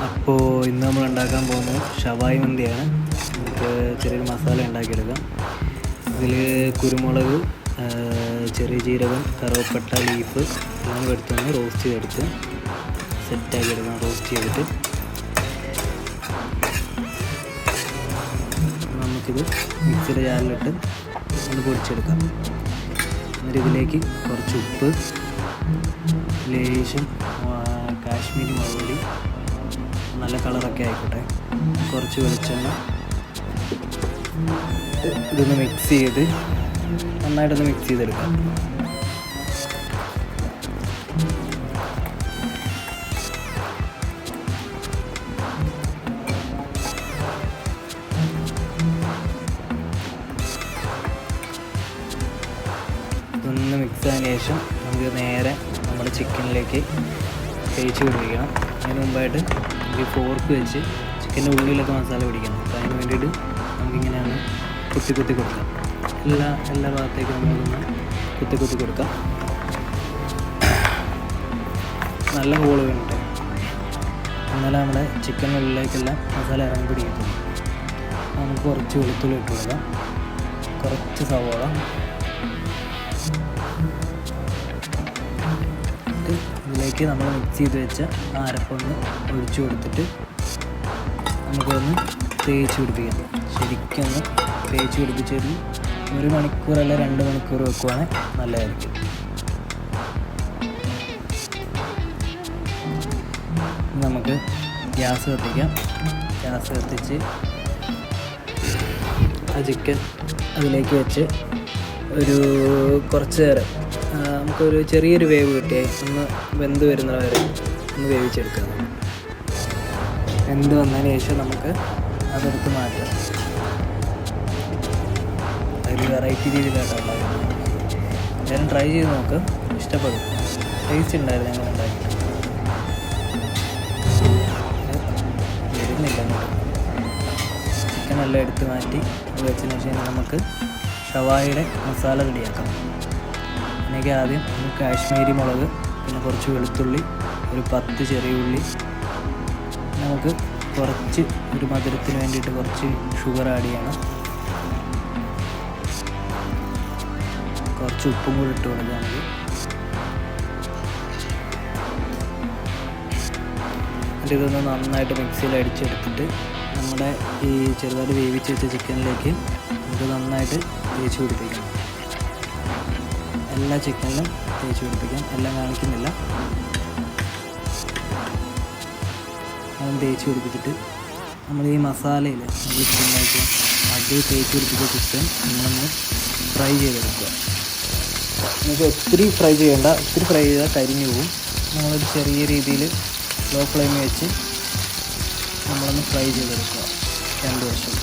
അപ്പോൾ ഇന്ന് നമ്മൾ ഉണ്ടാക്കാൻ പോകുന്നത് ഷവായി മന്തിയാണ്. നമുക്ക് ചെറിയൊരു മസാല ഉണ്ടാക്കിയെടുക്കാം. ഇതിൽ കുരുമുളക്, ചെറിയ ജീരകം, കറുവപ്പട്ട, ലീഫ് എല്ലാം എടുത്തൊന്ന് റോസ്റ്റ് ചെയ്തെടുത്ത് സെറ്റാക്കി എടുക്കാം. റോസ്റ്റ് ചെയ്തിട്ട് നമുക്കിത് മിക്സിയുടെ ജാറിലിട്ട് ഒന്ന് പൊടിച്ചെടുക്കാം. എന്നിട്ട് ഇതിലേക്ക് കുറച്ച് ഉപ്പ്, ലേശം കാശ്മീരി മുളക് പൊടി, നല്ല കളറൊക്കെ ആയിക്കോട്ടെ, കുറച്ച് വെളിച്ചെണ്ണ, ഇതൊന്ന് മിക്സ് ചെയ്ത് നന്നായിട്ടൊന്ന് മിക്സ് ചെയ്തെടുക്കാം. ഇതൊന്ന് മിക്സ് ആയതിനു ശേഷം നമുക്ക് നേരെ നമ്മുടെ ചിക്കനിലേക്ക് തേച്ച് പിടിപ്പിക്കണം. അതിന് മുമ്പായിട്ട് നമുക്ക് ഫോർക്ക് വെച്ച് ചിക്കൻ്റെ ഉള്ളിലൊക്കെ മസാല പിടിക്കണം. അപ്പോൾ അതിന് വേണ്ടിയിട്ട് നമുക്കിങ്ങനെയാണ് കുത്തി കൊടുക്കാം. എല്ലാ ഭാഗത്തേക്കും നമുക്കൊന്ന് കുത്തി കൊടുക്കാം. നല്ല ഹോള് വേണ്ടിട്ട് എന്നാലും നമ്മുടെ ചിക്കൻ ഉള്ളിലേക്കെല്ലാം മസാല ഇറങ്ങി പിടിക്കത്തുള്ളൂ. നമുക്ക് കുറച്ച് വെളുത്തുള്ളി ഇട്ട് കൊടുക്കാം, കുറച്ച് സവാള, ഇതിലേക്ക് നമ്മൾ മിക്സ് ചെയ്ത് വെച്ച ആ അരപ്പൊന്ന് ഒഴിച്ചു കൊടുത്തിട്ട് നമുക്കൊന്ന് തേച്ച് പിടിപ്പിക്കാം. ശരിക്കും ഒന്ന് തേച്ച് പിടിപ്പിച്ചൊരു 1 മണിക്കൂറല്ല 2 മണിക്കൂർ വെക്കുവാണെങ്കിൽ നല്ലതായിരിക്കും. നമുക്ക് ഗ്യാസ് കത്തിക്കാം. ഗ്യാസ് കത്തിച്ച് ആ ചിക്കൻ അതിലേക്ക് വെച്ച് ഒരു കുറച്ച് നേരം നമുക്കൊരു ചെറിയൊരു വേവ് കിട്ടിയാൽ ഒന്ന് വെന്ത് വരുന്ന വരെ ഒന്ന് വേവിച്ചെടുക്കാം. വെന്ത് വന്നതിന് ശേഷം നമുക്ക് അതെടുത്ത് മാറ്റാം. ഒരു വെറൈറ്റി രീതിയിലായിട്ടാണ് ഉണ്ടാക്കുന്നത്. എല്ലാവരും ട്രൈ ചെയ്ത് നോക്ക്, ഇഷ്ടപ്പെടും. ടേസ്റ്റ് ഉണ്ടായിരുന്നു ഞങ്ങൾ ഉണ്ടാക്കിയിട്ട്. വരുന്നില്ല ചിക്കൻ എല്ലാം എടുത്ത് മാറ്റി അത് വെച്ചതിന് ശേഷം നമുക്ക് ഷവായിയുടെ മസാല റെഡിയാക്കാം. അതിനൊക്കെ ആദ്യം കാശ്മീരി മുളക്, പിന്നെ കുറച്ച് വെളുത്തുള്ളി, ഒരു 10 ചെറിയ ഉള്ളി, നമുക്ക് കുറച്ച് ഒരു മധുരത്തിന് വേണ്ടിയിട്ട് കുറച്ച് ഷുഗർ ആഡ് ചെയ്യണം. കുറച്ച് ഉപ്പും കൂടി ഇട്ട് കൊടുക്കുക. എന്നിട്ട് ഇതൊന്ന് നന്നായിട്ട് മിക്സിയിൽ അടിച്ചെടുത്തിട്ട് നമ്മുടെ ഈ ചെറുതായിട്ട് വേവിച്ച് വെച്ച ചിക്കനിലേക്ക് നമുക്ക് നന്നായിട്ട് തേച്ച് പിടിപ്പിക്കണം. എല്ലാ ചിക്കനിലും തേച്ച് പിടിപ്പിക്കാം. എല്ലാം കാണിക്കുന്നില്ല. അതും തേച്ച് പിടിപ്പിച്ചിട്ട് നമ്മൾ ഈ മസാലയിൽ നമ്മൾ ചിക്കനായിട്ട് അത് തേച്ച് പിടിപ്പിച്ച ചിക്കൻ നമ്മളൊന്ന് ഫ്രൈ ചെയ്തെടുക്കുക. നമുക്ക് ഒത്തിരി ഫ്രൈ ചെയ്യേണ്ട, ഒത്തിരി ഫ്രൈ ചെയ്താൽ കരിഞ്ഞു പോകും. നമ്മളൊരു ചെറിയ രീതിയിൽ ലോ ഫ്ലെയിമിൽ വെച്ച് നമ്മളൊന്ന് ഫ്രൈ ചെയ്തെടുക്കുക. 2 വശം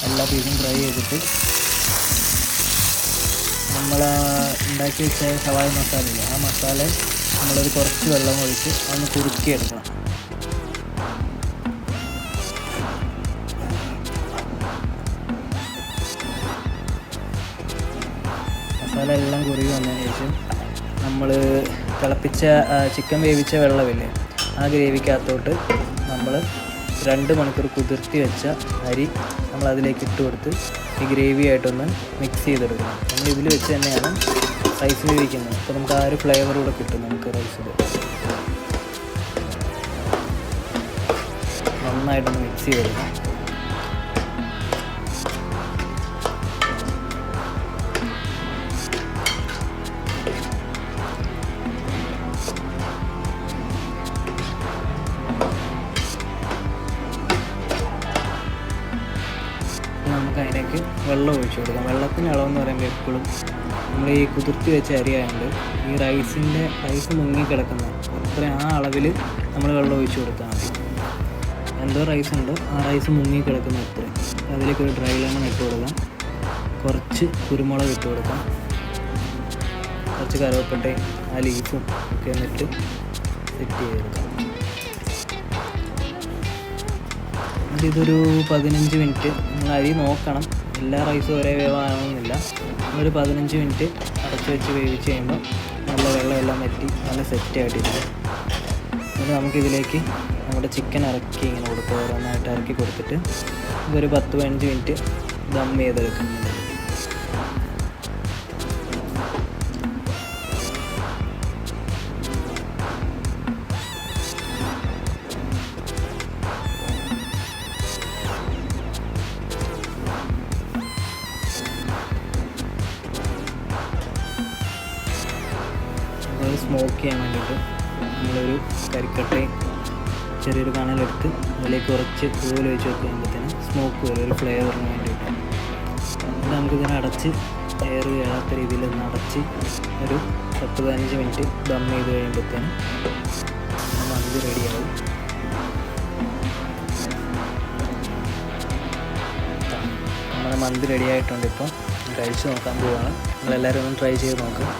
എല്ലാ പീസും ഫ്രൈ ചെയ്തിട്ട് നമ്മൾ ഉണ്ടാക്കി വെച്ച ഷവായി മസാലയില്ലേ, ആ മസാല നമ്മളൊരു കുറച്ച് വെള്ളം ഒഴിച്ച് അതൊന്ന് കുറുക്കിയെടുക്കണം. മസാല എല്ലാം കുറുകി വന്നതിന് ശേഷം നമ്മൾ തിളപ്പിച്ച ചിക്കൻ വേവിച്ച വെള്ളമില്ലേ, ആ ഗ്രേവിക്കകത്തോട്ട് നമ്മൾ 2 മണിക്കൂർ കുതിർത്തി വെച്ച അരി നമ്മൾ അതിലേക്ക് ഇട്ട് കൊടുത്ത് ഈ ഗ്രേവി ആയിട്ടൊന്ന് മിക്സ് ചെയ്തെടുക്കണം. നമ്മൾ ഇതിൽ വെച്ച് തന്നെയാണ് റൈസ് വേവിക്കുന്നത്. അപ്പോൾ നമുക്ക് ആ ഒരു ഫ്ലേവർ കൂടെ കിട്ടും നമുക്ക് റൈസിൽ. നന്നായിട്ടൊന്ന് മിക്സ് ചെയ്തെടുക്കണം. നമുക്ക് അതിലേക്ക് വെള്ളം ഒഴിച്ചു കൊടുക്കാം. വെള്ളത്തിൻ്റെ അളവെന്ന് പറയുമ്പോൾ എപ്പോഴും നമ്മൾ ഈ കുതിർത്തി വെച്ച അരിയായതുകൊണ്ട് ഈ റൈസ് മുങ്ങിക്കിടക്കുന്ന അത്രയും ആ അളവിൽ നമ്മൾ വെള്ളം ഒഴിച്ചു കൊടുത്താൽ മതി. എന്തോ റൈസ് ഉണ്ടോ ആ റൈസ് മുങ്ങിക്കിടക്കുന്ന അത്രയും അതിലേക്ക് ഒരു ഡ്രൈ ലെമൺ ഇട്ട് കൊടുക്കാം. കുറച്ച് കുരുമുളക് ഇട്ട് കൊടുക്കാം. കുറച്ച് കറുവപ്പട്ടയും ആ ലീഫും ഒക്കെ എന്നിട്ട് സെറ്റ് ചെയ്തെടുക്കാം. ഇതൊരു 15 മിനിറ്റ് നിങ്ങൾ അരി നോക്കണം. എല്ലാ റൈസും ഒരേ വേവാകണമെന്നില്ല. ഒരു 15 മിനിറ്റ് അടച്ച് വെച്ച് വേവിച്ച് കഴിയുമ്പോൾ നല്ല വെള്ളമെല്ലാം വറ്റി നല്ല സെറ്റായിട്ടിരിക്കും. എന്നിട്ട് നമുക്കിതിലേക്ക് നമ്മുടെ ചിക്കൻ ഇറക്കി ഇങ്ങനെ കൊടുക്കുക, ഓരോന്നായിട്ട് ഇറക്കി കൊടുത്തിട്ട് ഇതൊരു 10-15 മിനിറ്റ് ദം ചെയ്തെടുക്കുന്നുണ്ട്. അത് സ്മോക്ക് ചെയ്യാൻ വേണ്ടിയിട്ട് നമ്മളൊരു കരിക്കട്ടയും ചെറിയൊരു കനലെടുത്ത് അതിലേക്ക് കുറച്ച് ഓയിൽ ഒഴിച്ച് വെക്കുമ്പോഴത്തേന് സ്മോക്ക് വരും, ഒരു ഫ്ലേവറിന് വേണ്ടിയിട്ട്. എന്നിട്ട് നമുക്കിതിനെ അടച്ച് എയർ കയറാത്ത രീതിയിൽ ഒന്ന് അടച്ച് ഒരു 10-15 മിനിറ്റ് ദം ചെയ്ത് കഴിയുമ്പോഴത്തേന് മന്തി റെഡിയാവും. നമ്മുടെ മന്തി റെഡി ആയിട്ടുണ്ട്. ഇപ്പോൾ കഴിച്ച് നോക്കാൻ പോവുകയാണ്. നിങ്ങളെല്ലാവരും ഒന്ന് ട്രൈ ചെയ്ത് നോക്കുക.